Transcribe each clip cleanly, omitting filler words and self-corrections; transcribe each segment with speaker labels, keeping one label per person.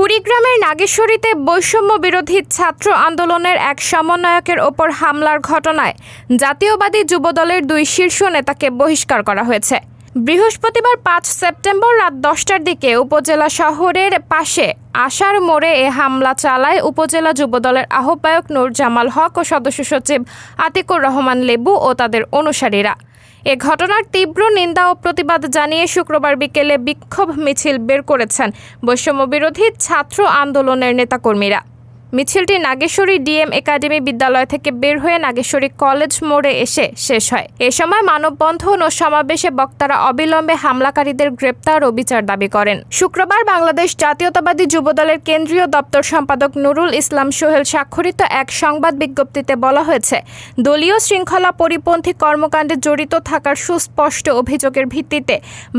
Speaker 1: কুড়িগ্রামের নাগেশ্বরীতে বৈষম্য বিরোধী ছাত্র আন্দোলনের এক সমন্বয়কের ওপর হামলার ঘটনায় জাতীয়বাদী যুবদলের 2 শীর্ষ নেতাকে বহিষ্কার করা হয়েছে। বৃহস্পতিবার 5 সেপ্টেম্বর রাত 10টার দিকে উপজেলা শহরের পাশে আশার মোড়ে এ হামলা চালায় উপজেলা যুবদলের আহ্বায়ক নূর জামাল হক ও সদস্য সচিব আতিকুর রহমান লেবু ও তাদের অনুসারীরা। এ ঘটনার তীব্র নিন্দা ও প্রতিবাদ জানিয়ে শুক্রবার বিকেলে বিক্ষোভ মিছিল বের করেছেন বৈষম্যবিরোধী ছাত্র আন্দোলনের নেতাকর্মীরা। মিছিলটি নাগেশ্বরী ডিএম একাডেমি বিদ্যালয় থেকে বের হয়ে নাগেশ্বরী কলেজ মোড়ে এসে শেষ হয়। এ সময় মানববন্ধন ও সমাবেশে বক্তারা অবিলম্বে হামলাকারীদের গ্রেপ্তার ও বিচার দাবি করেন। শুক্রবার বাংলাদেশ জাতীয়তাবাদী যুবদলের কেন্দ্রীয় দপ্তর সম্পাদক নুরুল ইসলাম সোহেল স্বাক্ষরিত এক সংবাদ বিজ্ঞপ্তিতে বলা হয়েছে, দলীয় শৃঙ্খলা পরিপন্থী কর্মকাণ্ডে জড়িত থাকার সুস্পষ্ট অভিযোগের ভিত্তিতে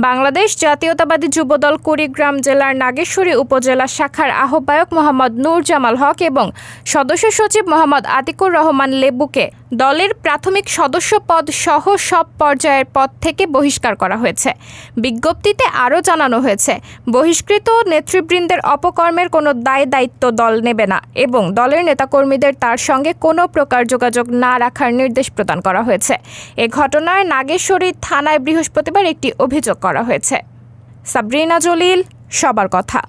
Speaker 1: বাংলাদেশ জাতীয়তাবাদী যুবদল কুড়িগ্রাম জেলার নাগেশ্বরী উপজেলা শাখার আহ্বায়ক মোহাম্মদ নূর জামাল হক এবং সদস্য সচিব মোহাম্মদ আতিকুর রহমান লেবুকে দলের প্রাথমিক সদস্য পদ সহ সব পর্যায়ের পদ থেকে বহিষ্কার করা হয়েছে। বিজ্ঞপ্তিতে আরও জানানো হয়েছে, বহিষ্কৃত নেতৃবৃন্দের অপকর্মের কোনো দায়-দায়িত্ব দল নেবে না এবং দলের নেতাকর্মীদের তার সঙ্গে কোনো প্রকার যোগাযোগ না রাখার নির্দেশ প্রদান করা হয়েছে। এ ঘটনায় নাগেশ্বরী থানায় বৃহস্পতিবার একটি অভিযোগ করা হয়েছে। সাবরিনা জলিল, সবার কথা।